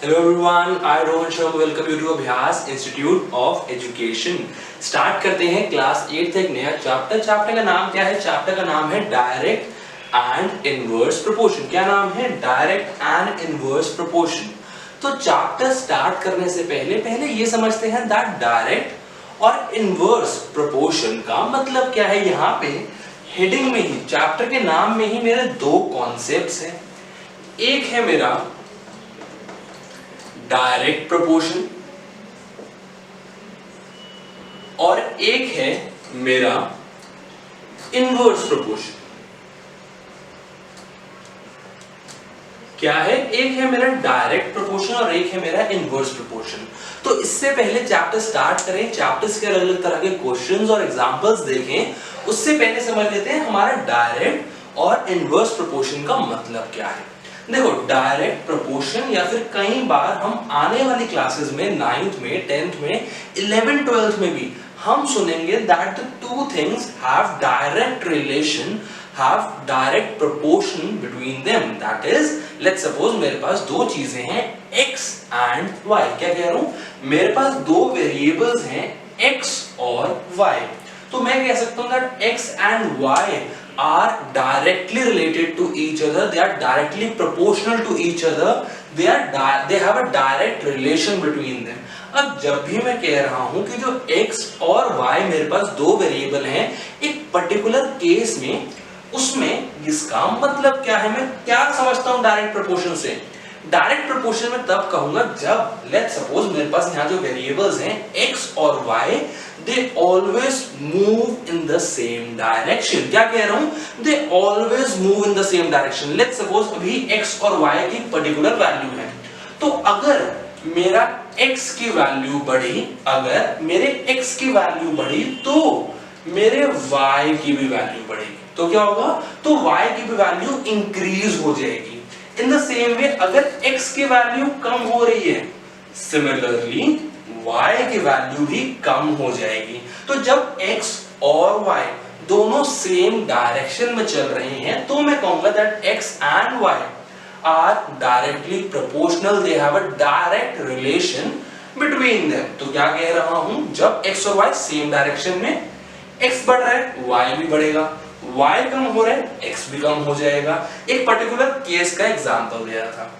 Hello everyone, I Rohan Sharma welcome you to अभ्यास institute of education. Start करते हैं class 8 एक नया चैप्टर। चैप्टर का नाम क्या है? चैप्टर का नाम है डायरेक्ट एंड इनवर्स प्रोपोर्शन। क्या नाम है? Direct and inverse proportion. तो चैप्टर स्टार्ट करने से पहले ये समझते हैं दैट डायरेक्ट और इनवर्स प्रोपोर्शन का मतलब क्या है। यहाँ पे हेडिंग में ही, चैप्टर के नाम में ही मेरे दो कॉन्सेप्ट्स हैं। एक है मेरा डायरेक्ट प्रोपोर्शन और एक है मेरा इनवर्स प्रोपोर्शन। क्या है? एक है मेरा डायरेक्ट प्रोपोर्शन और एक है मेरा इनवर्स प्रोपोर्शन। तो इससे पहले चैप्टर स्टार्ट करें, चैप्टर्स के अलग अलग तरह के क्वेश्चंस और एग्जांपल्स देखें, उससे पहले समझ लेते हैं हमारा डायरेक्ट और इनवर्स प्रोपोर्शन का मतलब क्या है। देखो, डायरेक्ट प्रोपोर्शन या फिर कई बार हम आने वाली क्लासेस में 9th में, 10th में, 11th 12th में भी हम सुनेंगे that the two things have direct relation, have direct proportion between them. That is, let's suppose मेरे पास दो चीजें हैं x एंड y। क्या कह रहा हूं? मेरे पास दो वेरिएबल्स हैं x और y। तो मैं कह सकता हूं that x and y are directly related to each other, they are directly proportional to each other, they have a direct relation between them। अब जब भी मैं कह रहा हूं कि जो x और y मेरे पास दो वेरिएबल हैं एक पर्टिकुलर केस में, उसमें इसका मतलब क्या है, मैं क्या समझता हूं डायरेक्ट प्रोपोर्शन से। डायरेक्ट प्रोपोर्शन में तब कहूंगा जब लेट्स सपोज मेरे पास यहाँ जो वेरिएबल्स हैं x और y, they always move in the same direction। क्या कह रहा हूं? they always move in the same direction। let's suppose अभी x और y की पर्टिकुलर वैल्यू है, तो अगर मेरा x की वैल्यू बढ़ी, अगर मेरे x की वैल्यू बढ़ी तो मेरे y की भी वैल्यू बढ़ेगी। तो क्या होगा? तो y की भी वैल्यू इंक्रीज हो जाएगी। इन द सेम वे अगर x की वैल्यू कम हो रही है, सिमिलरली y की वैल्यू भी कम हो जाएगी। तो जब x और y दोनों सेम डायरेक्शन में चल रहे हैं तो मैं कहूंगा that x and y are directly proportional, they have a direct relation between them. तो क्या कह रहा हूं? जब x और y सेम डायरेक्शन में, x बढ़ रहा है y भी बढ़ेगा, y कम हो रहा है x भी कम हो जाएगा। एक पर्टिकुलर केस का एग्जांपल दिया था।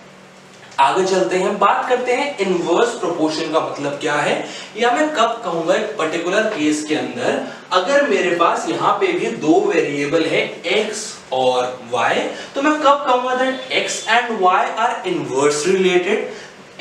आगे चलते हैं, बात करते हैं इनवर्स प्रोपोर्शन का मतलब क्या है, या मैं कब कहूंगा एक पर्टिकुलर केस के अंदर अगर मेरे पास यहाँ पे भी दो वेरिएबल है x और y, तो मैं कब कहूंगा that x and y are inversely related,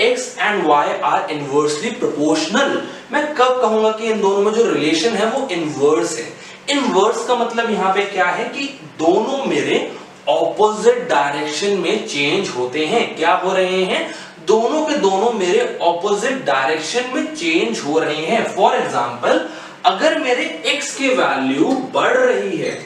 x and y are inversely proportional. मैं कब कहूंगा कि इन दोनों में जो रिलेशन है वो इनवर्स है। इनवर्स का मतलब यहाँ पे क्या है कि दोनों मेरे ऑपोजिट डायरेक्शन में चेंज होते हैं। क्या हो रहे हैं? दोनों के दोनों मेरे ऑपोजिट डायरेक्शन में चेंज हो रहे हैं। फॉर एग्जांपल, अगर मेरे x की वैल्यू बढ़ रही है,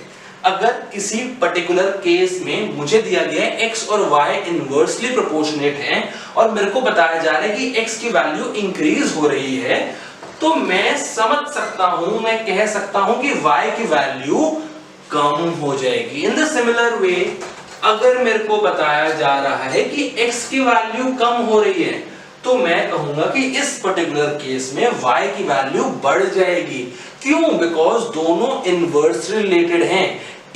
अगर किसी पर्टिकुलर केस में मुझे दिया गया है x और y इनवर्सली प्रोपोर्शनेट हैं और मेरे को बताया जा रहा है कि x की वैल्यू इंक्रीज हो रही है, तो मैं समझ सकता हूं, मैं कह सकता हूं कि y की वैल्यू कम हो जाएगी। इन द सिमिलर वे अगर मेरे को बताया जा रहा है कि x की वैल्यू कम हो रही है, तो मैं कहूंगा कि इस पर्टिकुलर केस में y की वैल्यू बढ़ जाएगी। क्यों? बिकॉज दोनों इनवर्सली रिलेटेड हैं।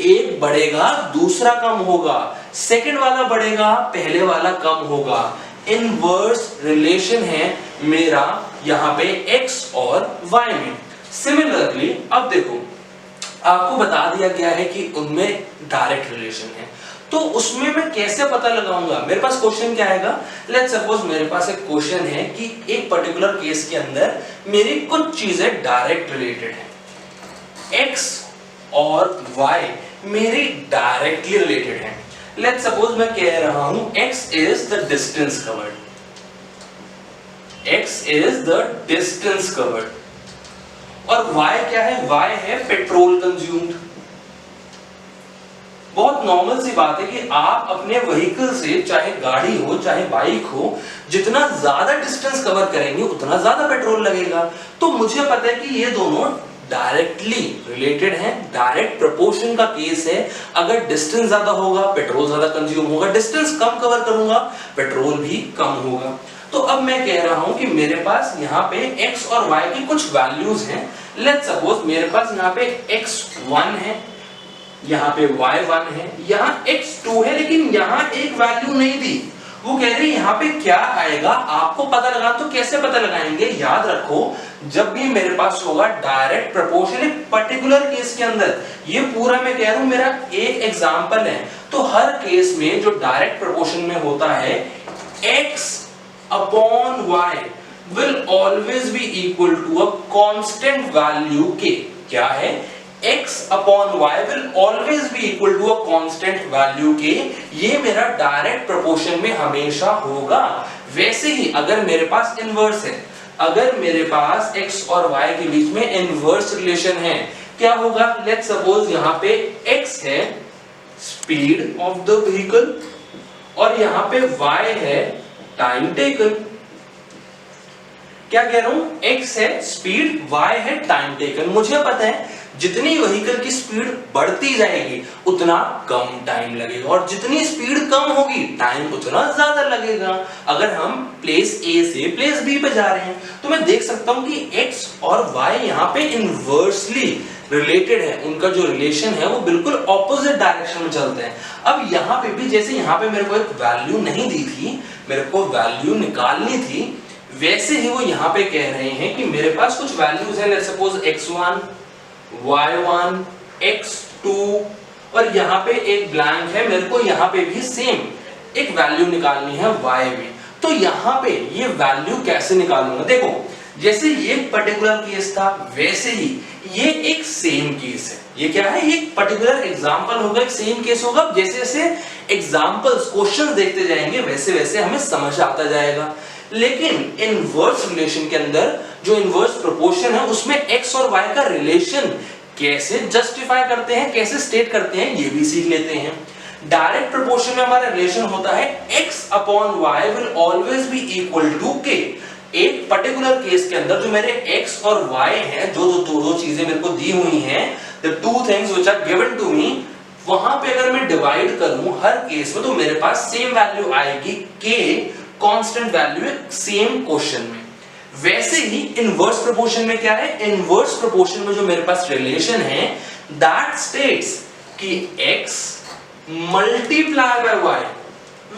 एक बढ़ेगा दूसरा कम होगा, सेकंड वाला बढ़ेगा पहले वाला कम होगा। इनवर्स रिलेशन है मेरा यहाँ पे x और y में। सिमिलरली अब देखो, आपको बता दिया गया है कि उनमें डायरेक्ट रिलेशन है, तो उसमें मैं कैसे पता लगाऊंगा? मेरे पास क्वेश्चन क्या आएगा? लेट्स सपोज मेरे पास एक क्वेश्चन है कि एक पर्टिकुलर केस के अंदर मेरी कुछ चीजें डायरेक्ट रिलेटेड हैं, x और y मेरी डायरेक्टली रिलेटेड हैं। लेट्स सपोज मैं कह रहा हूं x is the distance covered, x is the distance covered, और y क्या है? y है पेट्रोल कंज्यूम्ड। बहुत नॉर्मल सी बात है कि आप अपने व्हीकल से, चाहे गाड़ी हो चाहे बाइक हो, जितना ज्यादा डिस्टेंस कवर करेंगे उतना ज्यादा पेट्रोल लगेगा। तो मुझे पता है कि ये दोनों डायरेक्टली रिलेटेड है, डायरेक्ट प्रोपोर्शन का केस है। अगर डिस्टेंस ज्यादा होगा पेट्रोल ज्यादा कंज्यूम होगा, डिस्टेंस कम कवर करूंगा पेट्रोल भी कम होगा। तो अब मैं कह रहा हूं कि मेरे पास यहाँ पे x और y की कुछ वैल्यूज हैं। लेट्स सपोज मेरे पास यहाँ पे x1 है, यहाँ पे y1 है, यहाँ x2 है, लेकिन यहाँ एक वैल्यू नहीं दी। वो कह रही है यहाँ पे क्या आएगा आपको पता लगा। तो कैसे पता लगाएंगे, याद रखो जब भी मेरे पास होगा डायरेक्ट प्रोपोर्शन एक पर्टिकुलर केस के अंदर, ये पूरा मैं कह रहा हूं मेरा एक एग्जांपल है, तो हर केस में जो डायरेक्ट प्रोपोर्शन में होता है x upon y will always be equal to a constant value k। क्या है, x upon y will always be equal to a constant value k। ये मेरा डायरेक्ट प्रोपोर्शन में हमेशा होगा। वैसे ही अगर मेरे पास इनवर्स है, अगर मेरे पास x और y के बीच में इनवर्स रिलेशन है, क्या होगा, लेट्स सपोज यहाँ पे x है स्पीड ऑफ द व्हीकल और यहाँ पे y है टाइम टेकन। क्या कह रहा हूं, x है स्पीड, y है टाइम टेकन। मुझे पता है जितनी व्हीकल की स्पीड बढ़ती जाएगी उतना कम टाइम लगेगा और जितनी स्पीड कम होगी टाइम उतना ज्यादा लगेगा। अगर हम प्लेस A से प्लेस B पे जा रहे हैं तो मैं देख सकता हूं कि x और y यहाँ पे इनवर्सली रिलेटेड है, उनका जो रिलेशन है वो बिल्कुल ऑपोजिट डायरेक्शन में चलते हैं। अब यहाँ पे भी जैसे यहाँ पे मेरे को एक वैल्यू नहीं दी थी, मेरे को वैल्यू निकालनी थी, वैसे ही वो यहाँ पे कह रहे हैं कि मेरे पास कुछ वैल्यूज हैं, let's suppose x1, y1, x2 और यहाँ पे एक ब्लैंक है, मेरे को यहाँ पे भी सेम एक वैल्यू निकालनी है y में। तो यहाँ पे ये वैल्यू कैसे निकालूंगा, देखो जैसे ये पर्टिकुलर केस था वैसे ही ये एक सेम केस है। ये क्या है, ये एक पर्टिकुलर एग्जांपल होगा, एक सेम केस होगा। जैसे जैसे एग्जांपल्स क्वेश्चंस देखते जाएंगे वैसे वैसे हमें समझ आता जाएगा। लेकिन इनवर्स रिलेशन के अंदर जो इनवर्स प्रोपोर्शन है उसमें x और y का रिलेशन कैसे जस्टिफाई करते हैं, कैसे स्टेट करते हैं, ये भी सीख लेते हैं। डायरेक्ट प्रोपोर्शन में हमारा रिलेशन होता है x upon y will always be equal to k। एक पर्टिकुलर केस के अंदर जो मेरे x और y हैं, जो दो चीजें मेरे को दी हुई हैं, the two things which are given to me, वहां पे अगर मैं डिवाइड करूं हर केस में तो मेरे पास सेम वैल्यू आएगी k, कांस्टेंट वैल्यू है सेम क्वेश्चन में। वैसे ही इनवर्स प्रोपोर्शन में क्या है, इनवर्स प्रोपोर्शन में जो मेरे पास रिलेशन है दैट स्टेट्स कि x multiply by y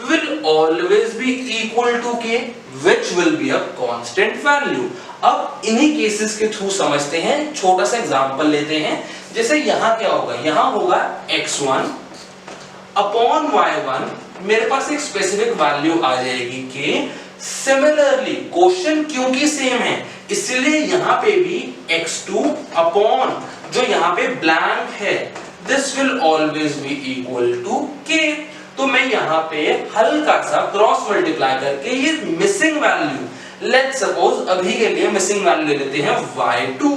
will always be equal to k which will be a constant value। अब इन्हीं केसेस के थ्रू समझते हैं, छोटा सा एग्जांपल लेते हैं। जैसे यहां क्या होगा, यहां होगा x1 अपॉन y1, मेरे पास एक स्पेसिफिक वैल्यू आ जाएगी k। सिमिलरली क्वेश्चन क्योंकि सेम है इसलिए यहां पे भी x2 अपॉन जो यहां पे ब्लैंक है this will always be equal to k। तो मैं यहाँ पे हल्का सा क्रॉस मल्टीप्लाई करके ये मिसिंग वैल्यू, लेट्स सपोज अभी के लिए मिसिंग वैल्यू ले लेते हैं y2,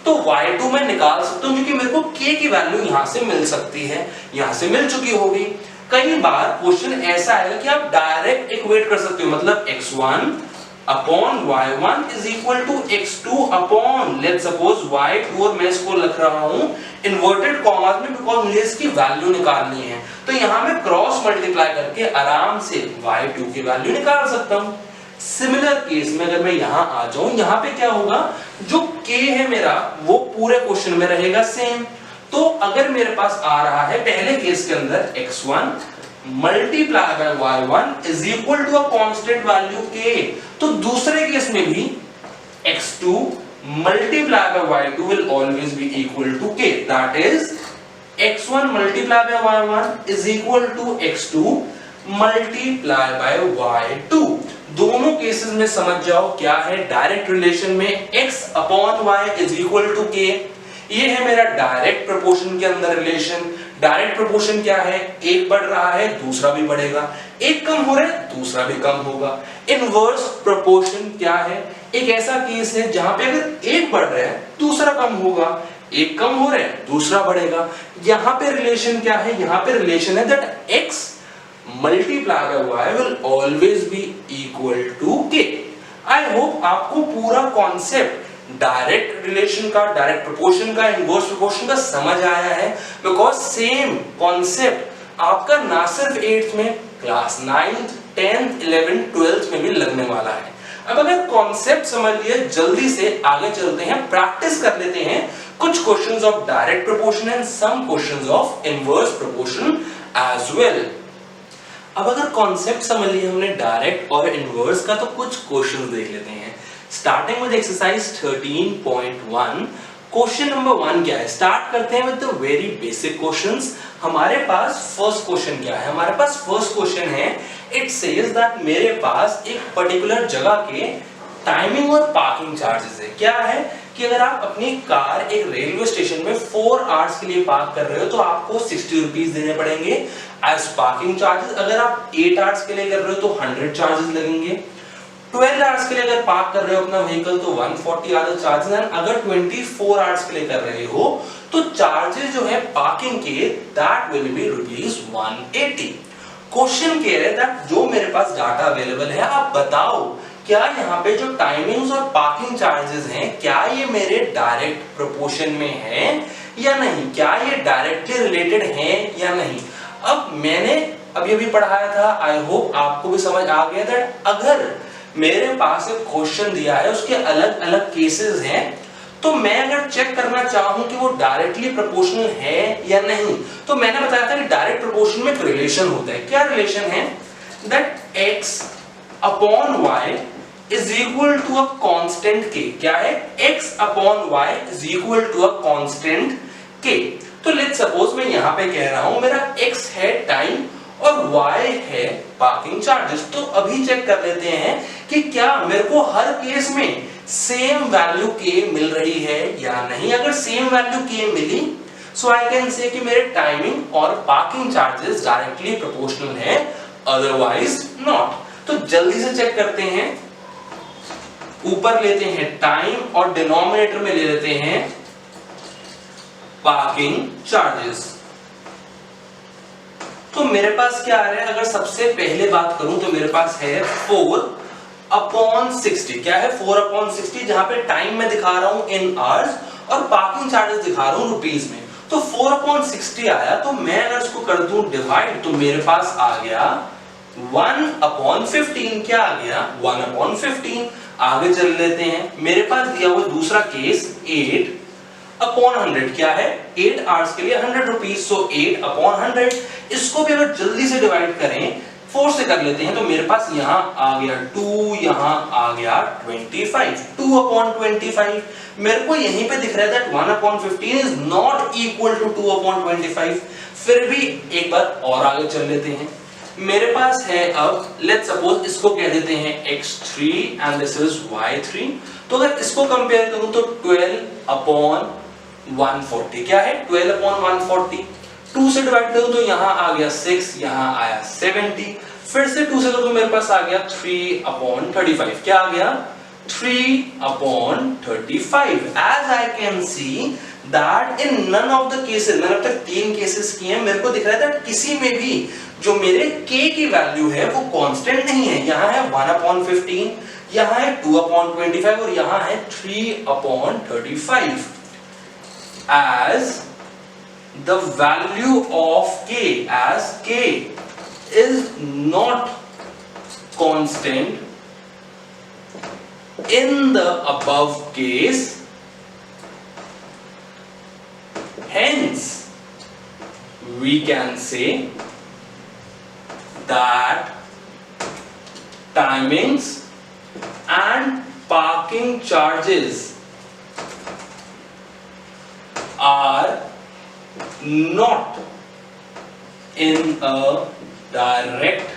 तो y2 मैं निकाल सकता हूँ क्योंकि मेरे को k की वैल्यू यहाँ से मिल सकती है, यहाँ से मिल चुकी होगी। कई बार क्वेश्चन ऐसा आएगा कि आप डायरेक्ट इक्वेट कर सकते हो, मतलब x1 upon y1 is equal to x2 upon let's suppose y2, और मैं इसको लिख रहा हूं इन्वर्टेड कॉमास में बिकॉज़ मुझे इसकी वैल्यू निकालनी है। तो यहां मैं क्रॉस मल्टीप्लाई करके आराम से y2 की वैल्यू निकाल सकता हूं। सिमिलर केस में अगर मैं यहां आ जाऊं, यहां पे क्या होगा, जो k है मेरा वो पूरे क्वेश्चन में रहेगा सेम। तो अगर मेरे पास आ रहा है पहले केस के अंदर x1 multiply by y1 is equal to a constant value k, तो दूसरे केस में भी x2 multiply by y2 will always be equal to k, that is x1 multiply by y1 is equal to x2 multiply by y2। दोनों cases में समझ जाओ क्या है डायरेक्ट रिलेशन में x upon y is equal to k। ये है मेरा डायरेक्ट प्रोपोर्शन के अंदर रिलेशन। डायरेक्ट प्रोपोर्शन क्या है, एक बढ़ रहा है दूसरा भी बढ़ेगा, एक कम हो रहा है दूसरा भी कम होगा। इनवर्स प्रोपोर्शन क्या है, एक ऐसा केस है जहां पे अगर एक बढ़ रहा है दूसरा कम होगा, एक कम हो रहा है दूसरा बढ़ेगा। यहां पे रिलेशन क्या है, यहां पे रिलेशन है that x multiply by y will always be equal to k। I hope आपको पूरा कॉन्सेप्ट डायरेक्ट रिलेशन का, डायरेक्ट प्रोपोर्शन का, इनवर्स प्रोपोर्शन का समझ आया है, बिकॉज सेम कॉन्सेप्ट आपका ना सिर्फ 8th में, class 9th, 10th, 11th, 12th में भी लगने वाला है। अब अगर कॉन्सेप्ट समझ लिए, जल्दी से आगे चलते हैं, प्रैक्टिस कर लेते हैं कुछ questions of direct proportion and some questions of inverse proportion as well. अब अगर कॉन्सेप्ट समझ लिए हमने डायरेक्ट और इनवर्स का, तो कुछ क्वेश्चंस देख लेते हैं। Starting with exercise 13.1, question number 1 क्या है? स्टार्ट करते हैं with the very basic questions. हमारे पास फर्स्ट क्वेश्चन क्या है? हमारे पास फर्स्ट क्वेश्चन है, इट सेज दैट मेरे पास एक पर्टिकुलर जगह के टाइमिंग और पार्किंग चार्जेस है। क्या है कि अगर आप अपनी कार एक रेलवे स्टेशन में 4 आवर्स के लिए पार्क कर रहे हो तो आपको 60 रुपीस देने पड़ेंगे एज पार्किंग चार्जेस। अगर आप 8 आवर्स के लिए कर रहे हो तो 100 चार्जेस लगेंगे। 12 आवर्स के लिए अगर पार्क कर रहे हो अपना व्हीकल तो 140 अदर चार्जेस हैं। अगर 24 आवर्स के लिए कर रहे हो तो चार्जेस जो है पार्किंग के, दैट विल बी ₹180। क्वेश्चन कह रहे हैं दैट जो मेरे पास डाटा अवेलेबल है, आप बताओ क्या यहाँ पे जो टाइमिंग्स और पार्किंग चार्जेस हैं, क्या ये मेरे डायरेक्ट प्रोपोर्शन में है या नहीं, क्या ये डायरेक्टली रिलेटेड है या नहीं। अब मैंने अभी अभी पढ़ाया था, आई होप आपको भी समझ आ गया दैट अगर मेरे पास एक क्वेश्चन दिया है, उसके अलग अलग केसेस हैं, तो मैं अगर चेक करना चाहूं कि वो डायरेक्टली प्रोपोर्शनल है या नहीं, तो मैंने बताया था कि डायरेक्ट प्रोपोर्शन में एक रिलेशन होता है। क्या रिलेशन है? That x upon y is equal to a constant k। क्या है? x upon y is equal to a constant k। तो लेट्स सपोज मैं यहां पे कह रहा हूं मेरा x है टाइम और y है पार्किंग चार्जेस। तो अभी चेक कर लेते हैं कि क्या मेरे को हर केस में सेम वैल्यू k मिल रही है या नहीं। अगर सेम वैल्यू k मिली, सो आई कैन से कि मेरे टाइमिंग और पार्किंग चार्जेस डायरेक्टली प्रोपोर्शनल है, अदरवाइज नॉट। तो जल्दी से चेक करते हैं। ऊपर लेते हैं टाइम और डिनोमिनेटर में ले लेते हैं पार्किंग चार्जेस। तो मेरे पास क्या आ रहा है? अगर सबसे पहले बात करूं तो मेरे पास है 4/60। क्या है? 4/60, जहां पे टाइम में दिखा रहा हूं इन आवर्स और पार्किंग चार्जेस दिखा रहा हूं रुपीस में। तो 4/60 आया, तो मैं अगर इसको कर दूं डिवाइड तो मेरे पास आ गया 1/15। क्या आ गया? 1/15। आगे चल लेते हैं। मेरे पास दिया हुआ दूसरा केस 8/100। क्या है? 8 आवर्स के लिए 100 रुपीस, सो 8/100। इसको भी अगर जल्दी से डिवाइड करें 4 से कर लेते हैं तो मेरे पास यहां आ गया 2, यहां आ गया 25। 2/25 मेरे को यहीं पे दिख रहा है that 1/15 is not equal to 2/25। फिर भी एक बार और आगे चल लेते हैं। मेरे पास है, अब लेट्स सपोज इसको कह देते हैं x3 and this is y3। तो अगर इसको कंपेयर करूं तो 12/140। क्या है? 12/140। 2 से डिवाइड करूं तो यहां आ गया 6, यहां आया 70। फिर से 2 से करूं तो मेरे पास आ गया 3/35। क्या आ गया? 3/35। As I can see that in none of the cases, मैंने अब तक 3 केसेस किए हैं, मेरे को दिख रहा है that किसी में भी जो मेरे k की वैल्यू है वो कांस्टेंट नहीं है। यहां है 1/15, यहां है 2/25 और यहां है 3/35। As the value of k, as k is not constant in the above case, hence we can say that timings and parking charges are not in a direct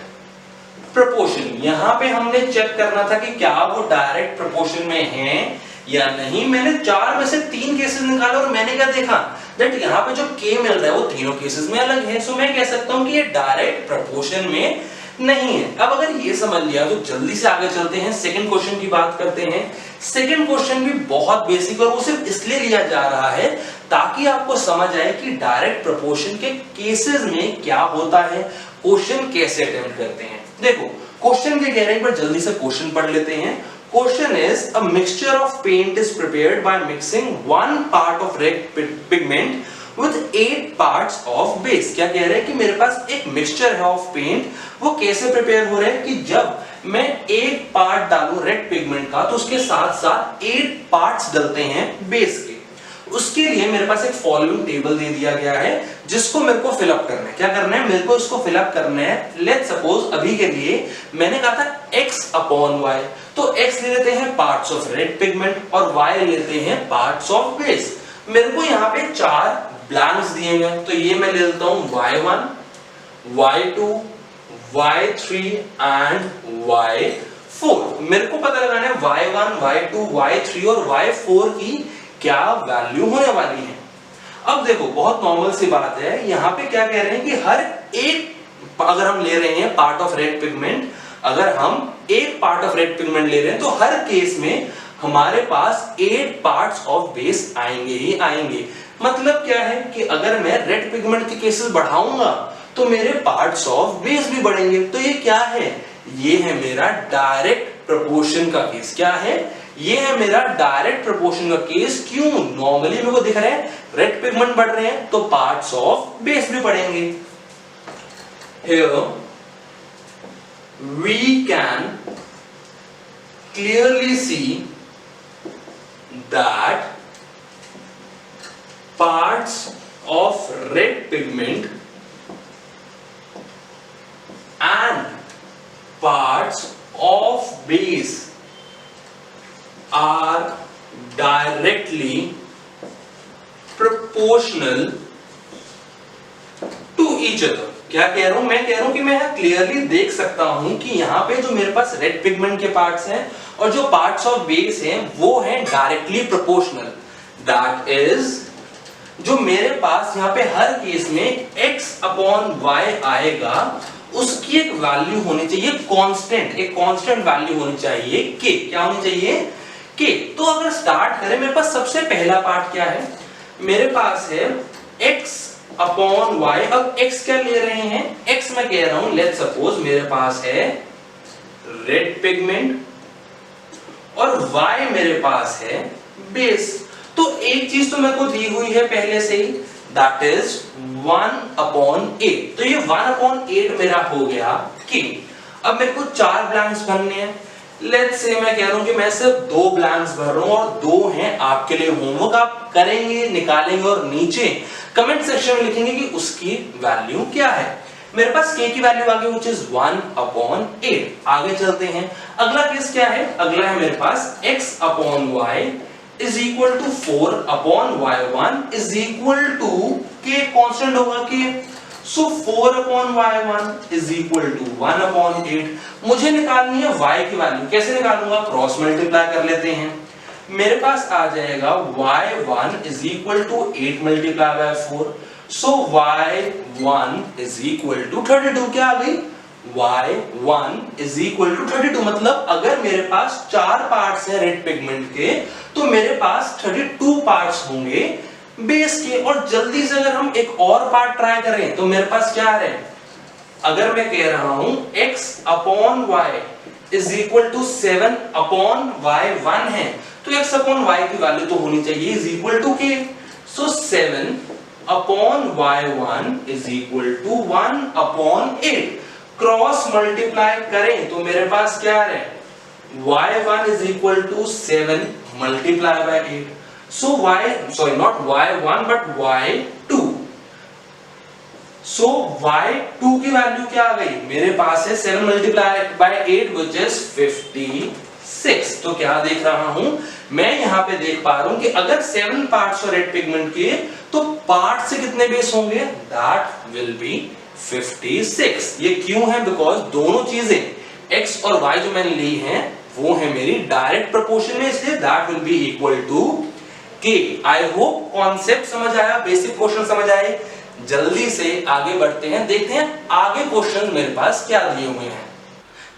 proportion। यहां पे हमने चेक करना था कि क्या वो डायरेक्ट प्रोपोर्शन में है या नहीं। मैंने 4 में से 3 केसेस निकाले और मैंने क्या देखा दैट यहाँ पे जो k मिल रहा है वो तीनों केसेस में अलग है। सो मैं कह सकता हूं कि ये डायरेक्ट प्रोपोर्शन में नहीं है। अब अगर ये समझ लिया तो जल्दी से आगे चलते हैं, सेकंड क्वेश्चन की बात करते हैं। सेकंड क्वेश्चन भी बहुत बेसिक और वो सिर्फ इसलिए लिया जा रहा है ताकि आपको समझ आए कि डायरेक्ट प्रोपोर्शन के केसेस में क्या होता है, क्वेश्चन कैसे अटेम्प्ट करते हैं। देखो क्वेश्चन के कह रहे हैं, पर जल्दी से क्वेश्चन पढ़ लेते हैं। Question is a mixture of paint is prepared by mixing 1 part of red pigment with 8 parts of base। क्या कह रहे हैं कि मेरे पास एक मिक्सचर है ऑफ पेंट, वो कैसे प्रिपेयर हो रहे हैं कि जब मैं एक पार्ट डालूं रेड पिगमेंट का तो उसके साथ साथ 8 पार्ट्स डलते हैं बेस के। उसके लिए मेरे पास एक फॉलोइंग टेबल दे दिया गया है जिसको मेरे को फिलअप करना है। क्या करना है, मेरे को इसको फिलअप करना है। लेट्स सपोज अभी के लिए मैंने कहा था x अपॉन y, तो x ले लेते हैं पार्ट्स ऑफ रेड पिगमेंट और y लेते हैं पार्ट्स ऑफ बेस। मेरे को यहाँ पे 4 ब्लैंक्स दिए गए, तो ये मैं ले लेता हूं y1, y2, y3 and y4। मेरे को पता लगाना है y1, y2, y3 और y4 की क्या वैल्यू होने वाली है। अब देखो बहुत नॉर्मल सी बात है, यहाँ पे क्या कह रहे हैं कि हर एक, अगर हम ले रहे हैं पार्ट ऑफ रेड पिगमेंट, अगर हम एक पार्ट ऑफ रेड पिगमेंट ले रहे हैं तो हर केस में हमारे पास 8 पार्ट्स ऑफ बेस आएंगे ही आएंगे। मतलब क्या है कि अगर मैं रेड पिगमेंट के केसेस बढ़ाऊंगा तो मेरे पार्ट्स ऑफ बेस भी बढ़ेंगे। तो ये क्या है, ये है मेरा डायरेक्ट प्रोपोर्शन का केस। क्या है, ये है मेरा डायरेक्ट प्रोपोर्शन का केस। क्यों, नॉर्मली मेरे को दिख रहा है रेड पिगमेंट बढ़ रहे हैं तो पार्ट्स ऑफ बेस भी बढ़ेंगे। Here we can clearly see that parts of red pigment and parts of base are directly proportional to each other। क्या कह रहा हूं, मैं कह रहा हूं कि मैं क्लियरली देख सकता हूं कि यहां पे जो मेरे पास रेड पिगमेंट के पार्ट्स हैं और जो पार्ट्स ऑफ बेस हैं वो हैं डायरेक्टली प्रोपोर्शनल। दैट इज, जो मेरे पास यहाँ पे हर केस में x अपॉन y आएगा उसकी एक वैल्यू होनी चाहिए कांस्टेंट, एक कांस्टेंट वैल्यू होनी चाहिए k। क्या होनी चाहिए, k। तो अगर स्टार्ट करें, मेरे पास सबसे पहला पार्ट क्या है, मेरे पास है x अपॉन y। अब x क्या ले रहे हैं, x मैं कह रहा हूं लेट्स सपोज मेरे पास है रेड पिगमेंट और y मेरे पास है बेस। तो एक चीज तो मेरे को दी हुई है पहले से ही, दैट इज 1 अपॉन 8। तो ये 1 अपॉन 8 मेरा हो गया कि अब मेरे को 4 ब्लैंक्स भरने हैं। लेट्स से मैं कह रहा हूं कि मैं सिर्फ 2 ब्लैंक्स भर रहा हूं और 2 हैं आपके लिए होमवर्क, आप करेंगे, निकालेंगे और नीचे कमेंट सेक्शन में लिखेंगे कि उसकी वैल्यू क्या है। मेरे पास k की वैल्यू आ गई व्हिच इज 1 अपॉन 8। आगे चलते हैं, अगला केस क्या है, अगला है मेरे पास x upon y is equal to 4 upon y1 is equal to k constant होगा k, so 4 upon y1 is equal to 1 upon 8। मुझे निकालनी है y की वैल्यू, कैसे निकालूंगा, क्रॉस मल्टीप्लाई कर लेते हैं। मेरे पास आ जाएगा y1 is equal to 8 multiply by 4, so y1 is equal to 32। क्या आ गई, y1 इज इक्वल टू 32। मतलब अगर मेरे पास 4 पार्ट्स हैं रेड पिगमेंट के तो मेरे पास 32 पार्ट्स होंगे बेस के। और जल्दी से अगर हम एक और पार्ट ट्राई करें तो मेरे पास क्या है, अगर मैं कह रहा हूं x upon y is equal to 7 upon y1 है तो x अपॉन y की वैल्यू तो होनी चाहिए is equal to k, so 7 upon y1 is equal to 1 upon 8। Cross multiply करें तो मेरे पास क्या है, y1 is equal to 7 multiplied by 8, so not y1 but y2, so y2 की वैल्यू क्या आ गई, मेरे पास है 7 multiplied by 8 which is 56। तो क्या देख रहा हूं मैं, यहाँ पे देख पा रहा हूं कि अगर 7 पार्ट्स रेड पिगमेंट के तो पार्ट से कितने बेस होंगे, दैट विल बी 56। ये क्यों है, बिकॉज दोनों चीजें x और y जो मैंने ली हैं वो है मेरी डायरेक्ट प्रोपोर्शन में, इसलिए that will be equal to k। I hope concept समझ आया, बेसिक क्वेश्चन समझ आए। जल्दी से आगे बढ़ते हैं, देखते हैं आगे क्वेश्चन मेरे पास क्या दिए हुए हैं।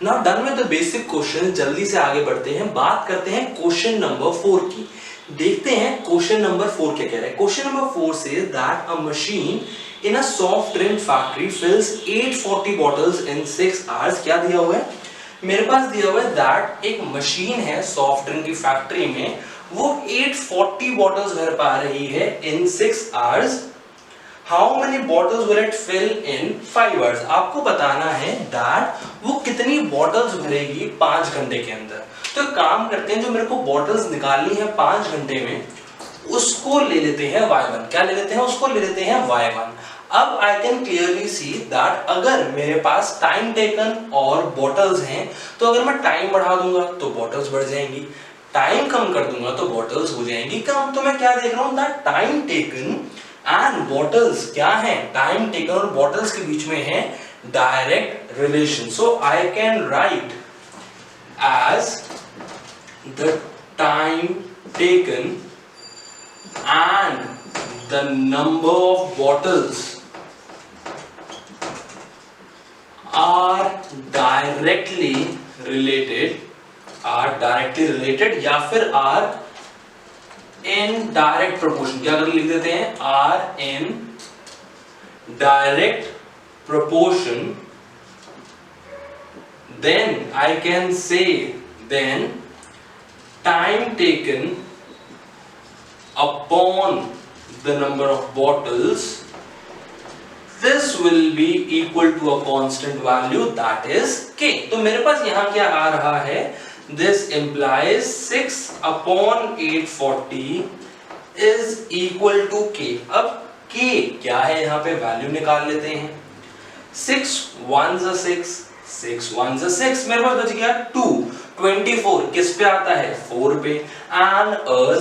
Now done with the basic question, जल्दी से आगे बढ़ते हैं, बात करते हैं क्वेश्चन नंबर 4 की। देखते हैं क्वेश्चन नंबर 4 क्या कह रहा है। Question number 4 says that a machine in a soft drink factory fills 840 bottles in 6 hours। क्या दिया हुआ है, मेरे पास दिया हुआ है दैट एक मशीन है सॉफ्ट ड्रिंक की फैक्ट्री में, वो 840 बॉटल्स भर पा रही है in 6 hours. How many bottles will it fill in 5 hours? आपको बताना है दैट वो कितनी बॉटल्स भरेगी 5 घंटे के अंदर। तो काम करते हैं, जो मेरे को बॉटल्स निकालनी है 5 घंटे में, उसको ले लेते हैं y1। क्या ले लेते हैं? उसको ले लेते हैं y1। अब आई कैन क्लियरली सी दैट अगर मेरे पास टाइम टेकन और बॉटल्स हैं, तो अगर मैं टाइम बढ़ा दूंगा तो बॉटल्स बढ़ जाएंगी, टाइम कम कर दूंगा तो बॉटल्स हो जाएंगी कम। तो मैं क्या देख रहा हूं that time taken and bottles क्या है, टाइम टेकन और बॉटल्स के बीच में है direct relation. So I can write as the time taken and the number of bottles are directly related या फिर are in direct proportion। क्या कर लिख देते हैं? are in direct proportion, then I can say then time taken upon the number of bottles, this will be equal to a constant value, that is k। तो मेरे पास यहां क्या आ रहा है? This implies 6 upon 840 is equal to k। अब k क्या है यहां पे? वैल्यू निकाल लेते हैं। 6 1s 6, 6 1s 6, मेरे पास बच गया 2। 24 किस पे आता है? 4 पे, एंड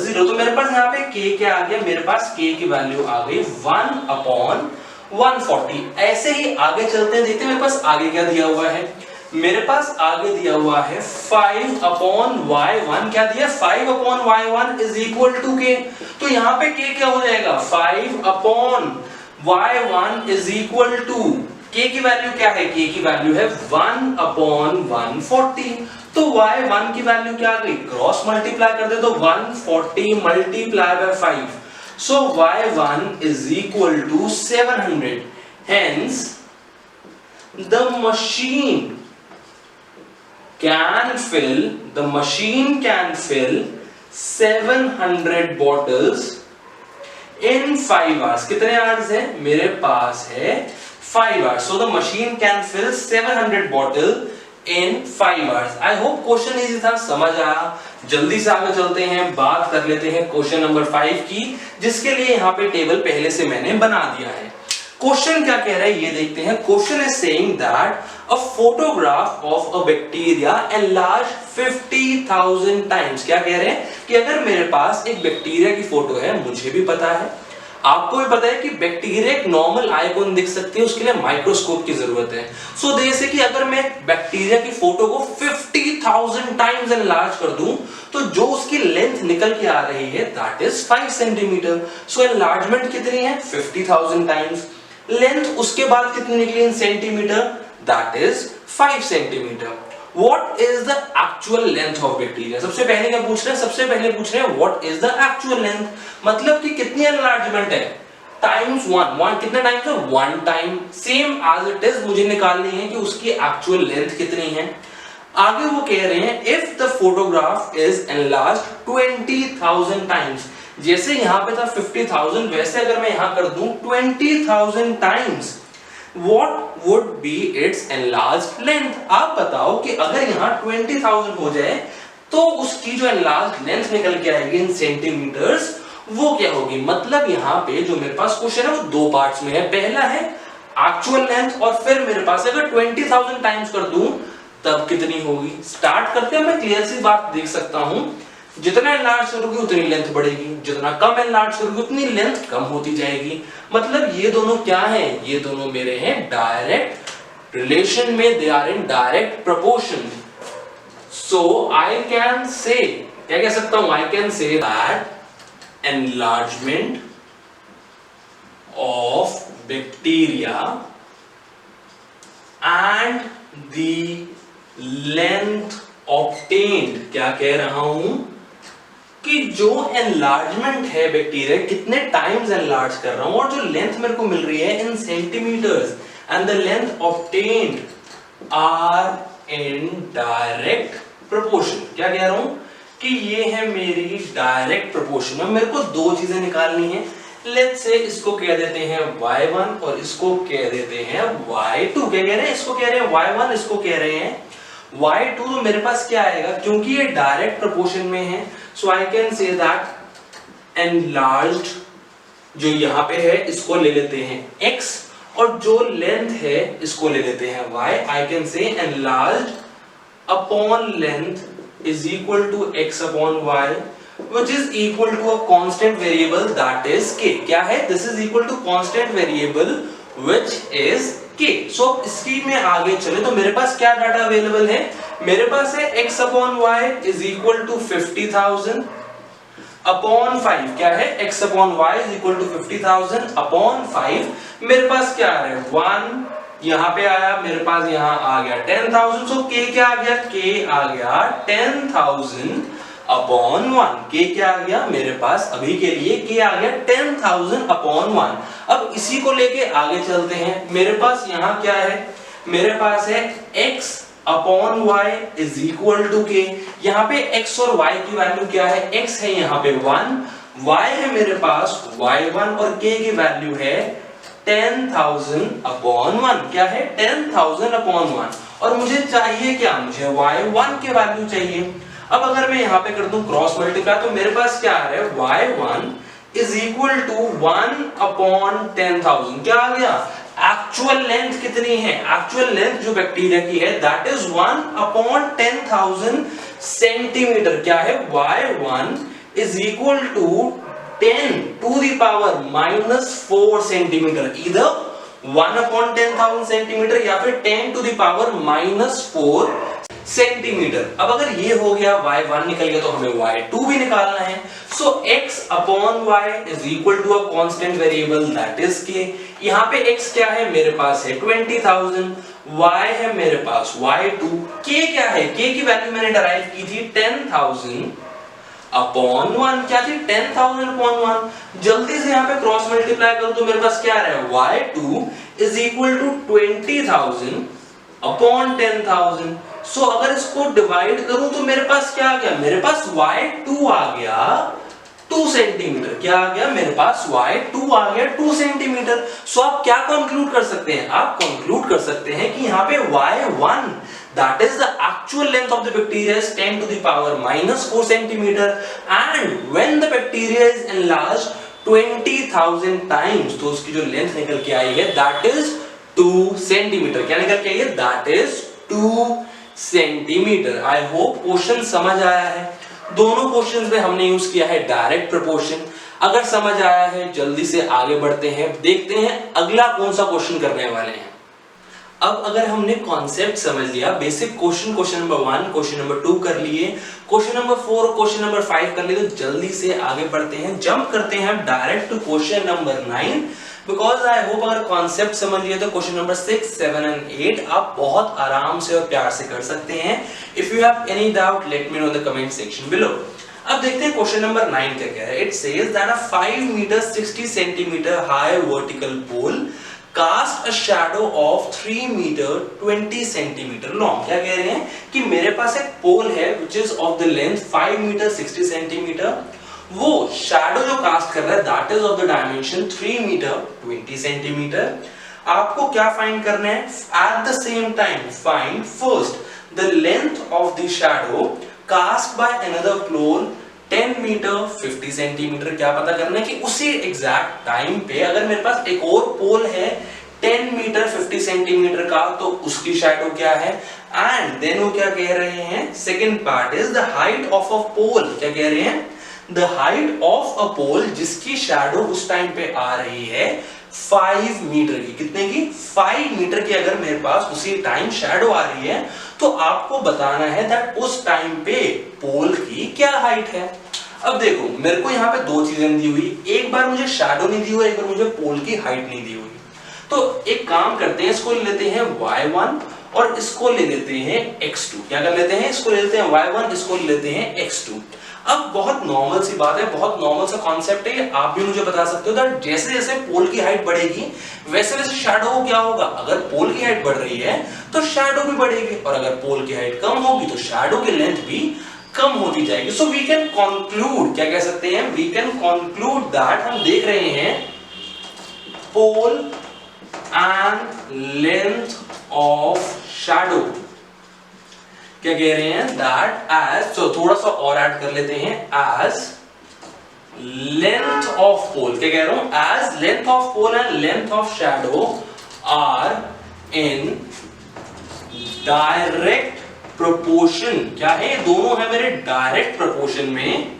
0। तो मेरे पास यहाँ पे k क्या आ गया? मेरे पास k की वैल्यू आ गई 1 अपॉन 140। ऐसे ही आगे चलते हैं, देखते हैं मेरे पास आगे क्या दिया हुआ है। मेरे पास आगे दिया हुआ है 5 अपॉन y1। क्या दिया? 5 upon y1 is equal to k। तो यहाँ पे k क्या हो जाएगा? 5 upon y1 is equal to k की वैल्यू क्या है? k की वैल्यू है 1 अपॉन 140। तो y1 की वैल्यू क्या आ गई? क्रॉस मल्टीप्लाई कर दे तो 140 multiply by 5, so y1 is equal to 700। Hence the machine can fill 700 bottles in 5 hours. कितने आवर्स है? मेरे पास है 5 hours. So the machine can fill 700 bottle in 5 hours. I hope question easy था, समझ आया। जल्दी से आगे चलते हैं, बात कर लेते हैं क्वेश्चन नंबर 5 की, जिसके लिए यहाँ पे टेबल पहले से मैंने बना दिया है। क्वेश्चन क्या कह रहा है ये देखते हैं। Question is saying that a photograph of a bacteria enlarge 50,000 times. क्या कह रहे हैं कि अगर मेरे पास एक बैक्टीरिया की फोटो है, मुझे भी पता है, आपको भी पता है कि बैक्टीरिया एक नॉर्मल आई को दिख सकती है, उसके लिए माइक्रोस्कोप की जरूरत है। सो जैसे कि अगर मैं बैक्टीरिया की फोटो को 50,000 टाइम्स एनलार्ज कर दूं, तो जो उसकी लेंथ निकल के आ रही है that is 5 centimetre. So enlargement कितनी है? 50,000 टाइम्स। लेंथ उसके बाद कितनी निकली इन centimetre? That is 5 centimetre. What is the actual length of bacteria? सबसे पहले क्या पूछ रहे हैं? सबसे पहले पूछ रहे हैं what is the actual length, मतलब कि कितनी एनलार्जमेंट है? टाइम्स 1 कितने टाइम्स है? 1 time. Same as it is मुझे निकालनी है कि उसकी एक्चुअल लेंथ कितनी है। आगे वो कह रहे हैं if the photograph is enlarged 20,000 times. जैसे यहाँ पे था 50,000, वैसे अगर मैं यहाँ कर दूं 20,000 times, what would be its enlarged length? आप बताओ कि अगर यहाँ 20,000 हो जाए तो उसकी जो enlarged length निकल के आएगी इन सेंटीमीटर्स, वो क्या होगी? मतलब यहाँ पे जो मेरे पास क्वेश्चन है वो 2 पार्ट्स में है। पहला है एक्चुअल लेंथ, और फिर मेरे पास अगर 20,000 टाइम्स कर दूं तब कितनी होगी। स्टार्ट करते हैं, मैं क्लियर सी बात देख सकता हूं, जितना एनलार्ज करोगे उतनी लेंथ बढ़ेगी, जितना कम एनलार्ज करोगे उतनी लेंथ कम होती जाएगी। मतलब ये दोनों क्या है? ये दोनों मेरे हैं डायरेक्ट रिलेशन में, they are in direct proportion. So I can say, क्या कह सकता हूं? I can say that enlargement of bacteria and the length obtained, क्या कह रहा हूं कि जो एनलार्जमेंट है बैक्टीरिया, कितने टाइम्स एनलार्ज कर रहा हूं, और जो लेंथ मेरे को मिल रही है in centimetres, and the length obtained are in direct proportion. क्या कह रहा हूं कि ये है मेरी डायरेक्ट प्रोपोर्शन। अब मेरे को दो चीजें निकालनी है। लेट्स से इसको कह देते हैं y1 और इसको कह देते हैं y2। क्या कह रहे हैं? इसको कह रहे हैं y1, इसको कह रहे हैं y2। तो मेरे पास क्या आएगा, क्योंकि ये डायरेक्ट प्रोपोर्शन में है, so I can say that enlarged जो यहां पे है इसको ले लेते हैं x, और जो लेंथ है इसको ले लेते हैं y। I can say enlarged upon length is equal to x upon y, which is equal to a constant variable that is k। क्या है? This is equal to constant variable which is k। So इसकी में आगे चले तो मेरे पास क्या data available है? मेरे पास है x upon y is equal to 50,000 upon 5। क्या है? x upon y is equal to 50,000 upon 5। मेरे पास क्या आ रहा है? 1 यहाँ पे आया, मेरे पास यहाँ आ गया 10,000। सो k क्या आ गया? k आ गया 10,000 अपॉन 1। k क्या आ गया मेरे पास? अभी के लिए k आ गया 10,000 अपॉन 1। अब इसी को लेके आगे चलते हैं। मेरे पास यहाँ क्या है? मेरे पास है x upon y is equal to k। यहाँ पे x और y की वैल्यू क्या है? x है यहाँ पे 1, y है मेरे पास y1 और k की वैल्यू है 10,000 अपॉन 1। क्या है? 10,000 अपॉन 1। और मुझे चाहिए क्या? मुझे y1 की वैल्यू चाहिए। अब अगर मैं यहाँ पे कर दूं क्रॉस मल्टीप्लाई तो मेरे पास क्या आ रहा है? y1 is equal to 1 upon 10,000। क्या आ गया? एक्चुअल लेंथ कितनी है? एक्चुअल लेंथ जो बैक्टीरिया की है दैट इज 1 अपॉन 10,000 सेंटीमीटर। क्या है? y1 is equal to 10 to the power -4 centimetre. इधर 1 अपॉन 10,000 सेंटीमीटर या फिर 10 टू द पावर -4 सेंटीमीटर। अब अगर ये हो गया y1 निकल गया तो हमें y2 भी निकालना है। So x upon y is equal to a constant variable that is k। यहाँ पे x क्या है? मेरे पास है 20,000, y है मेरे पास y2, k क्या है? k की वैल्यू मैंने डराइव की थी 10,000 अपॉन 1। क्या थी? 10,000 अपॉन 1। जल्दी से यहाँ पे क्रॉस मल्टीप्लाई करूं तो मेरे पास क्या आ रहा है? y2 is equal to 20,000 upon 10,000। So अगर इसको डिवाइड करूं तो मेरे पास क्या आ गया? मेरे पास y2 आ गया 2 सेंटीमीटर। क्या आ गया? मेरे पास y2 आ गया 2 सेंटीमीटर। सो आप क्या कंक्लूड कर सकते हैं? आप कंक्लूड कर सकते हैं कि यहाँ पे y1 that is the actual length of the bacteria is 10 to the power -4 centimeter, and when the bacteria is enlarged 20,000 times तो उसकी जो लेंथ निकल के आई है that is 2 सेंटीमीटर। क्या निकल के आई है? that is 2 centimetre. I hope question समझ आया है। दोनों क्वेश्चंस में हमने यूज किया है डायरेक्ट प्रोपोर्शन। अगर समझ आया है जल्दी से आगे बढ़ते हैं, देखते हैं अगला कौन सा क्वेश्चन करने वाले हैं। अब अगर हमने कॉन्सेप्ट समझ लिया, basic question number 1, question number 2 कर लिए, क्वेश्चन नंबर 4, क्वेश्चन नंबर 5 कर लिए, तो जल्दी से आगे बढ़ते हैं, जंप करते हैं direct to question number 9। Because I hope अगर कॉन्सेप्ट समझ लिए तो क्वेश्चन नंबर 6, 7 एंड 8 आप बहुत आराम से और प्यार से कर सकते हैं। If you have any doubt let me know in the comment section below. अब देखते हैं क्वेश्चन नंबर 9 क्या कह रहा है। It says that a 5 metre 60 centimetre high vertical pole cast a shadow of 3 metre 20 centimetre long. क्या कह रहे हैं कि मेरे पास एक पोल है which is of the length 5 metre 60 centimetre, वो शैडो जो कास्ट कर रहा है that is of the dimension 3 metre 20 centimetre. आपको क्या फाइंड करना है? At the same time find first the length of the shadow cast by another pole 10 metre 50 centimetre. क्या पता करना है कि उसी एग्जैक्ट टाइम पे अगर मेरे पास एक और पोल है 10 मीटर 50 सेंटीमीटर का तो उसकी शैडो क्या है। एंड देन वो क्या कह रहे हैं, second part is the height of a pole. क्या कह रहे हैं? The height of a pole जिसकी शैडो उस टाइम पे आ रही है 5 मीटर की। कितने की? 5 मीटर की अगर मेरे पास उसी टाइम शैडो आ रही है तो आपको बताना है दैट उस टाइम पे पोल की क्या हाइट है। अब देखो मेरे को यहाँ पे दो चीजें दी हुई, एक बार मुझे शैडो नहीं दी हुई, एक बार मुझे पोल की हाइट नहीं दी हुई। तो एक काम करते हैं, इसको लेते हैं y1 और इसको ले लेते हैं x2। क्या कर लेते हैं? इसको ले लेते हैं y1, इसको ले लेते हैं x2। अब बहुत नॉर्मल सी बात है, बहुत नॉर्मल सा कॉन्सेप्ट है, आप भी मुझे बता सकते हो दैट जैसे जैसे पोल की हाइट बढ़ेगी वैसे वैसे शैडो को क्या होगा, अगर पोल की हाइट बढ़ रही है तो शैडो भी बढ़ेगी, और अगर पोल की हाइट कम होगी तो शैडो की लेंथ भी कम होती जाएगी। सो वी कैन कंक्लूड, क्या कह सकते हैं, वी कैन कंक्लूड दैट, हम देख रहे हैं pole and length of shadow, क्या कह रहे हैं, दैट एज, तो थोड़ा सा और ऐड कर लेते हैं, एज लेंथ ऑफ पोल, क्या कह रहा हूं, as length of pole and length of shadow are in direct proportion, क्या है, ये दोनों है मेरे डायरेक्ट प्रोपोर्शन में,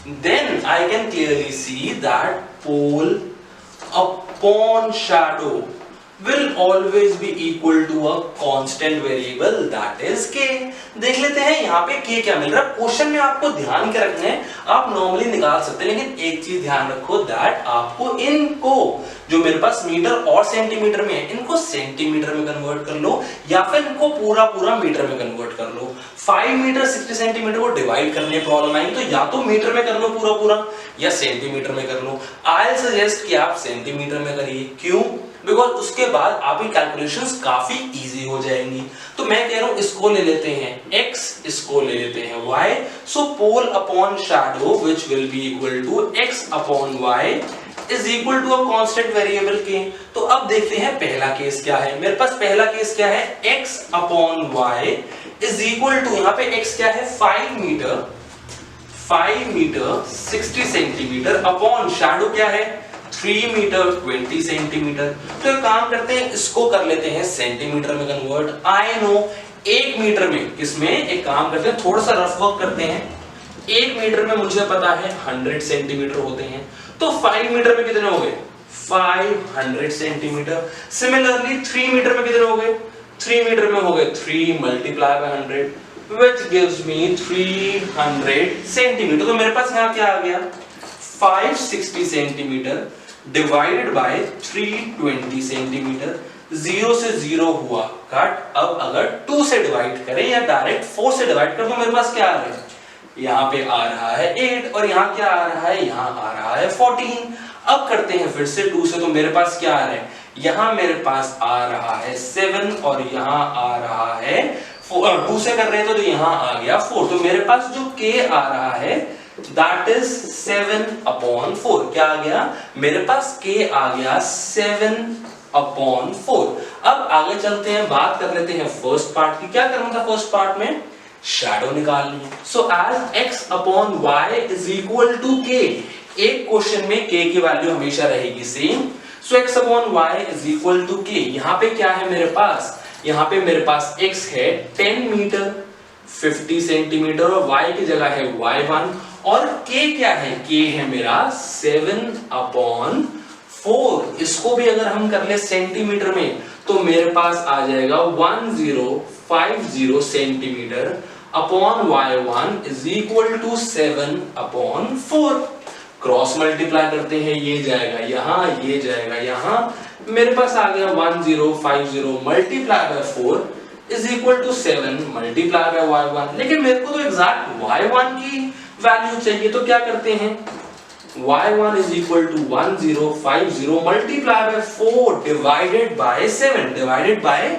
then I can clearly see that pole upon shadow will always be equal to a constant variable that is k। देख लेते हैं यहाँ पे k क्या मिल रहा है, क्वेश्चन में आपको ध्यान के रखना है, आप नॉर्मली निकाल सकते हैं, लेकिन एक चीज ध्यान रखो दैट आपको इनको, जो मेरे पास मीटर और सेंटीमीटर में है, इनको सेंटीमीटर में कन्वर्ट कर लो या फिर इनको पूरा पूरा मीटर में कन्वर्ट कर लो। 5 मीटर 60 सेंटीमीटर को डिवाइड करने में प्रॉब्लम आएगी तो या तो मीटर में कर लो पूरा पूरा या सेंटीमीटर में कर लो। आई सजेस्ट कि आप सेंटीमीटर में करिए, क्यों, बिकॉज उसके बाद आपकी कैलकुलेशंस काफी इजी हो जाएंगी। तो मैं कह रहा हूं इसको ले लेते हैं x, इसको ले लेते हैं y, so pole upon shadow which will be equal to x upon y is equal to a constant variable k। तो अब देखते हैं पहला केस क्या है, मेरे पास पहला केस क्या है, x upon y is equal to, यहां पे x क्या है, 5 मीटर 60 सेंटीमीटर अपॉन शैडो क्या है, 3 मीटर 20 सेंटीमीटर। तो एक काम करते हैं, इसको कर लेते हैं सेंटीमीटर में कन्वर्ट। आई नो 1 मीटर में, किसमें, एक काम करते हैं, थोड़ा सा रफ वर्क करते हैं, 1 मीटर में मुझे पता है 100 सेंटीमीटर होते हैं, तो 5 मीटर में कितने हो गए, 500 सेंटीमीटर। सिमिलरली 3 मीटर में कितने हो गए, 3 मीटर में हो गए 3 multiply by 100 which gives me 300 centimetre. तो मेरे पास यहाँ क्या आ गया, 560 सेंटीमीटर डिवाइडेड बाय 320 सेंटीमीटर। 0 से 0 हुआ कट। अब अगर 2 से डिवाइड करें या डायरेक्ट 4 से डिवाइड करें तो मेरे पास क्या आ रहा है, यहाँ पे आ रहा है 8 और यहाँ क्या आ रहा है, यहाँ आ रहा है 14। अब करते हैं फिर से 2 से, तो मेरे पास क्या आ रहा है, यहाँ मेरे पास आ रहा है 7 और यहाँ आ रहा है 2 से कर रहे थे तो यहाँ आ गया 4। तो मेरे पास जो k आ रहा है that is 7/4। क्या आ गया, मेरे पास k आ गया 7/4। अब आगे चलते हैं, बात कर लेते हैं फर्स्ट पार्ट की। क्या करना था फर्स्ट पार्ट में, शैडो निकालनी है। So as x upon y is equal to k, एक क्वेश्चन में k की वैल्यू हमेशा रहेगी same. So x upon y is equal to k। यहाँ पे क्या है मेरे पास, यहाँ पे मेरे पास x है 10 मीटर 50 सेंटीमीटर और y की जगह है y1, और k क्या है, k है मेरा 7/4। इसको भी अगर हम कर ले सेंटीमीटर में तो मेरे पास आ जाएगा 1050 centimetre upon y1 is equal to 7/4। Cross multiply करते हैं, ये जाएगा यहाँ, ये जाएगा यहाँ, मेरे पास आ गया 1050 multiply by 4 is equal to 7 multiply by y1। लेकिन मेरे को तो एग्जैक्ट y1 की वैल्यू चाहिए, तो क्या करते हैं, y1 is equal to 1050 multiply by 4 divided by 7, divided by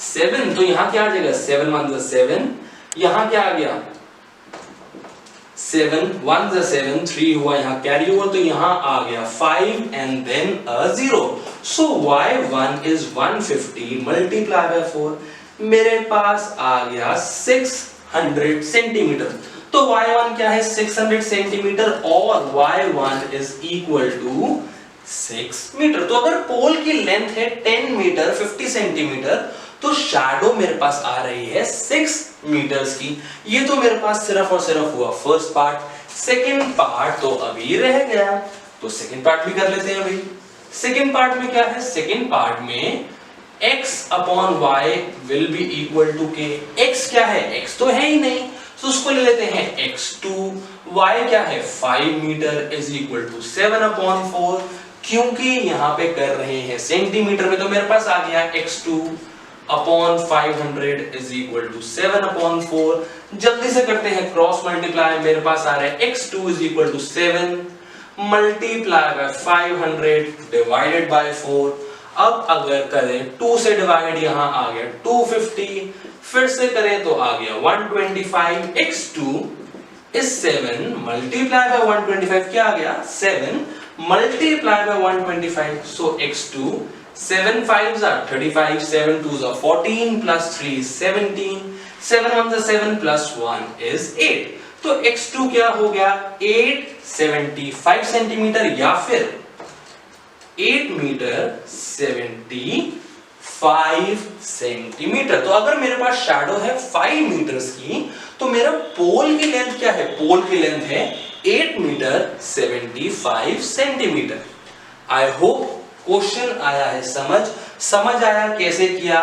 7। तो यहाँ क्या आ जाएगा, 7 1 7, यहाँ क्या आ गया 7 1 7, 3 हुआ यहाँ कैरी ओवर, तो यहाँ आ गया 5 and then a 0। So y1 is 150 multiply by 4, मेरे पास आ गया 600 सेंटीमीटर। तो y1 क्या है 600 सेंटीमीटर और y1 is equal to 6 metre. तो अगर पोल की लेंथ है 10 मीटर 50 सेंटीमीटर तो शैडो मेरे पास आ रही है 6 मीटर्स की। ये तो मेरे पास सिर्फ और सिर्फ हुआ फर्स्ट पार्ट। सेकंड पार्ट तो अभी रह गया, तो सेकंड पार्ट भी कर लेते हैं अभी। सेकंड पार्ट में क्या है, सेकंड पार्ट में x upon y will be equal to k। x क्या है, x तो है ही नहीं, तो उसको ले लेते हैं x2। y क्या है 5 मीटर इज इक्वल टू 7/4। क्योंकि यहाँ पे कर रहे हैं सेंटीमीटर में तो मेरे पास आ गया x2 upon 500 is equal to 7 upon 4। जल्दी से करते हैं क्रॉस मल्टीप्लाई। मेरे पास आ रहा है x2 is equal to 7 multiply by 500 divided by 4। अब अगर करें 2 से डिवाइड, यहां आ गया 250, फिर से करें तो आ गया 125। x2 is 7 multiplied by 125, क्या आ गया 7 multiplied by 125, so x2 7 5s are 35, 7 2s are 14 plus 3 is 17, 7 1s are 7 plus 1 is 8। तो x2 क्या हो गया 875 सेंटीमीटर या फिर 8 मीटर 75 सेंटीमीटर। तो अगर मेरे पास शैडो है 5 मीटर्स की, तो मेरा पोल की लेंथ क्या है, पोल की लेंथ है 8 metre 75 centimetre. I hope question आया है समझ आया कैसे किया,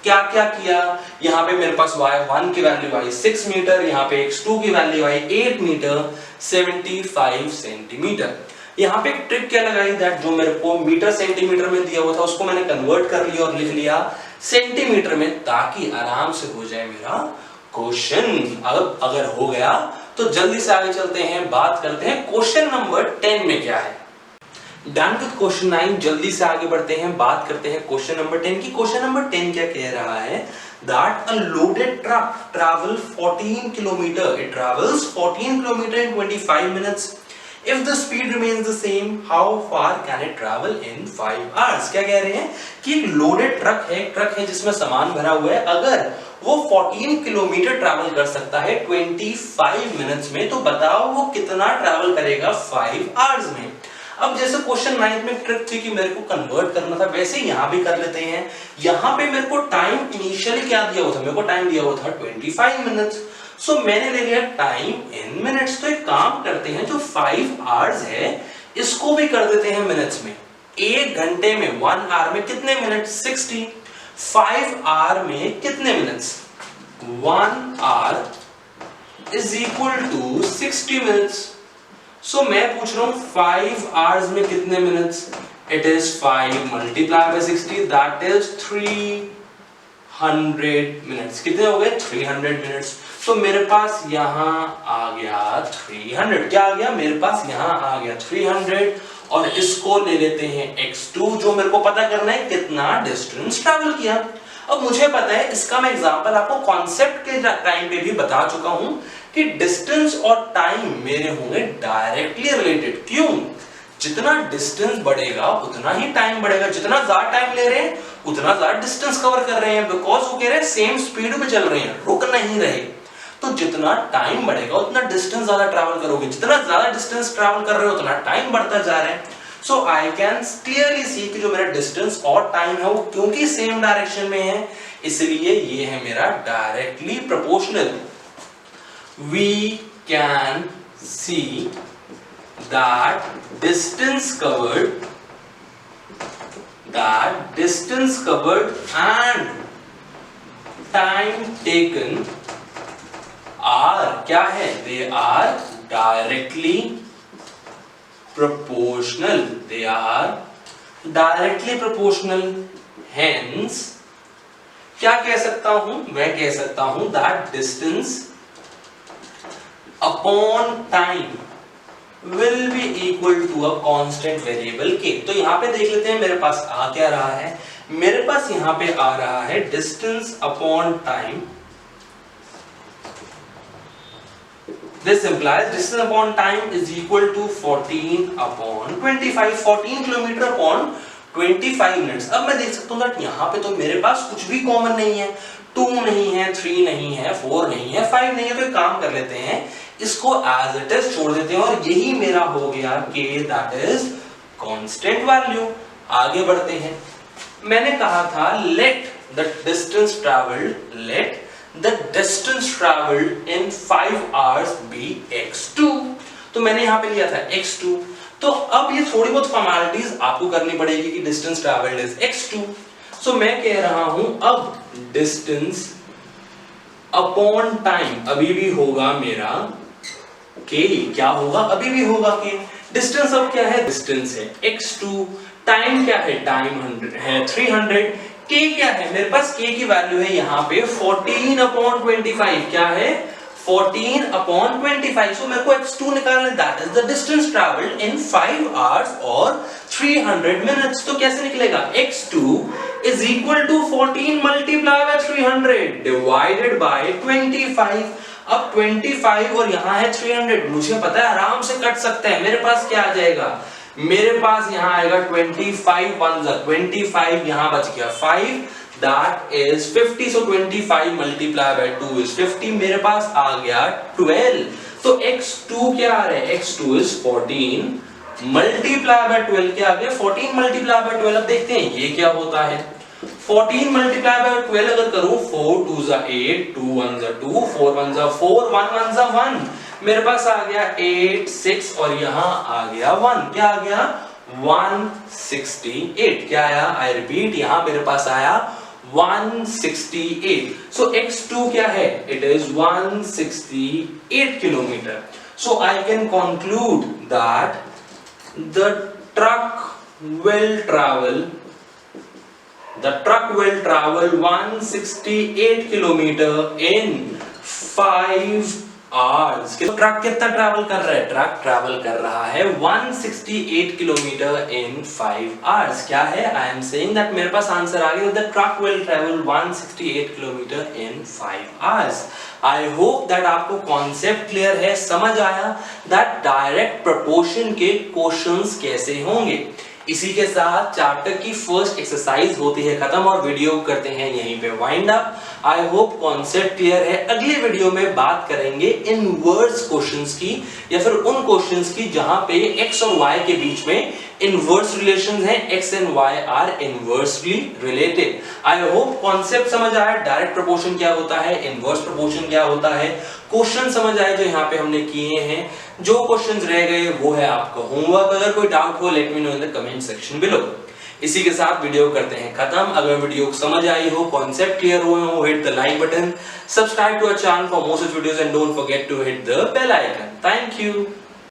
क्या क्या किया। यहां पे मेरे पास y1 की वैल्यू आई 6 मीटर, यहां पे x2 की वैल्यू आई 8 मीटर 75 सेंटीमीटर। यहां पे एक ट्रिक क्या लगाई, दैट जो मेरे को मीटर सेंटीमीटर में दिया हुआ था उसको मैंने कन्वर्ट कर लिया और लिख लिया सेंटीमीटर में, ताकि आराम से हो जाए मेरा क्वेश्चन। अब अगर हो गया तो जल्दी से आगे चलते हैं, बात करते हैं क्वेश्चन नंबर 10 में क्या है। डन विद क्वेश्चन 9, जल्दी से आगे बढ़ते हैं, बात करते हैं क्वेश्चन नंबर 10 की। क्वेश्चन नंबर 10 क्या कह रहा है, that a loaded truck travel 14 kilometer, it travels 14 kilometer in 25 minutes. If the speed remains the same, how far can it travel in 5 hours? क्या कह रहे हैं कि एक लोडेड ट्रक है जिसमें सामान भरा हुआ है, अगर वो 14 किलोमीटर ट्रैवल कर सकता है 25 मिनट्स में, तो बताओ वो कितना ट्रैवल करेगा 5 आवर्स में। अब जैसे क्वेश्चन 9 में ट्रिक थी कि मेरे को कन्वर्ट करना था, वैसे यहां भी कर लेते हैं। यहां पे मेरे को टाइम इनिशियली क्या दिया हुआ था, मेरे को टाइम दिया हुआ था 25 मिनट्स, सो मैंने ले लिया टाइम इन मिनट्स। तो एक काम करते हैं, जो 5 आवर्स है इसको भी कर देते हैं मिनट्स में। एक घंटे में 1 आवर में कितने मिनट 60, 5 आवर में कितने minutes 1 hour is equal to 60 minutes. So मैं पूछ रहा हूं 5 आवर्स में कितने minutes, it is 5 multiply by 60, that is 300 minutes. कितने हो गए 300 मिनट्स। तो मेरे पास यहां आ गया 300, क्या आ गया मेरे पास यहां आ गया 300, और इसको ले लेते हैं x2, जो मेरे को पता करना है कितना डिस्टेंस ट्रैवल किया। अब मुझे पता है, इसका मैं एग्जांपल आपको कॉन्सेप्ट के टाइम पे भी बता चुका हूं कि डिस्टेंस और टाइम मेरे होंगे डायरेक्टली रिलेटेड। क्यों, जितना डिस्टेंस बढ़ेगा उतना ही टाइम बढ़ेगा, जितना ज्यादा टाइम ले रहे हैं उतना ज्यादा डिस्टेंस कवर कर रहे हैं, बिकॉज वो कह रहे हैं सेम स्पीड में चल रहे हैं, रुक नहीं रहे। तो जितना टाइम बढ़ेगा उतना डिस्टेंस ज्यादा ट्रैवल करोगे, जितना ज्यादा डिस्टेंस ट्रैवल कर रहे हो उतना टाइम बढ़ता जा रहा है। सो आई कैन क्लियरली सी कि जो मेरा डिस्टेंस और टाइम है वो क्योंकि सेम डायरेक्शन में है, इसलिए ये है मेरा directly proportional. We can see that distance covered and time taken are क्या है, they are directly proportional, they are directly proportional। hence क्या कह सकता हूं, मैं कह सकता हूं that distance upon time will be equal to a constant variable k। तो यहां पे देख लेते हैं मेरे पास आ क्या रहा है, मेरे पास यहां पे आ रहा है distance upon time। This implies distance upon time is equal to 14 upon 25, 14 kilometre upon 25 minutes. अब मैं देख सकता हूं यहां पे तो मेरे पास कुछ भी कॉमन नहीं है, 2 नहीं है, 3 नहीं है, 4 नहीं है, 5 नहीं है। तो एक काम कर लेते हैं, इसको एज इट इज छोड़ देते हैं, और यही मेरा हो गया k, that is constant value. आगे बढ़ते हैं, मैंने कहा था let the distance travelled in 5 hours be x2। तो मैंने यहां पे लिया था x2। तो अब ये थोड़ी बहुत फॉर्मेलिटीज आपको करनी पड़ेगी कि डिस्टेंस ट्रैवल्ड इज x2। सो मैं कह रहा हूं अब डिस्टेंस अपॉन टाइम अभी भी होगा मेरा k। क्या होगा, अभी भी होगा k। डिस्टेंस अब क्या है, डिस्टेंस है x2, टाइम क्या है, टाइम 100 है 300, k क्या है, मेरे पास k की वैल्यू है यहाँ पे 14/25, क्या है 14/25, सो मेरे को x2 निकालना है, that is the distance travelled in 5 hours और 300 मिनट्स। तो कैसे निकलेगा, x2 is equal to 14 multiply by 300 divided by 25। अब 25 और यहाँ है 300, मुझे पता है आराम से कट सकते हैं, मेरे पास क्या आ जाएगा, मेरे पास यहाँ आएगा 25 1 25, यहाँ बच गया 5, that is 50, so 25 multiplied by 2 is 50, मेरे पास आ गया 12। तो x2 क्या आ रहा है, x2 is 14 multiplied by 12, क्या आ गया 14 multiplied by 12। अब देखते हैं ये क्या होता है, 14 multiplied by 12 अगर करूं, 4 2 8, 2 1 2, 4 1 4, 1 1 1, मेरे पास आ गया 8 6 और यहाँ आ गया 1, क्या आ गया 168, क्या आया, आई रिपीट, यहाँ मेरे पास आया 168। सो x2 क्या है, it is 168 kilometre. So I can conclude that the truck will travel 168 kilometre in 5 hours। Truck कितना ट्रैवल कर रहा है, ट्रक ट्रैवल कर रहा है 168 किलोमीटर in 5 hours। क्या है, आई एम सेइंग दैट मेरे पास आंसर आ गया, the truck will travel 168 kilometre in 5 hours। I hope that आपको कॉन्सेप्ट क्लियर है, समझ आया दैट डायरेक्ट प्रोपोर्शन के क्वेश्चंस कैसे होंगे। इसी के साथ चैप्टर की फर्स्ट एक्सरसाइज होती है खत्म और वीडियो करते हैं यहीं पे वाइंड अप। आई होप कॉन्सेप्ट क्लियर है। अगले वीडियो में बात करेंगे इनवर्स क्वेश्चंस की, या फिर उन क्वेश्चंस की जहां पे x और y के बीच में इनवर्स रिलेशंस हैं, x and y are inversely related. I hope concept समझ आया, डायरेक्ट प्रोपोर्शन क्या होता है, इनवर्स प्रोपोर्शन क्या होता है, क्वेश्चन समझ आए जो यहाँ पे हमने किए हैं। जो क्वेश्चंस रह गए वो है आपका होमवर्क। अगर कोई डाउट हो let me know in the comment section below. इसी के साथ वीडियो करते हैं खत्म। अगर वीडियो समझ आई हो, कॉन्सेप्ट क्लियर हुए हो, hit the like button, subscribe to our channel for more such videos and don't forget to hit the bell icon. Thank you.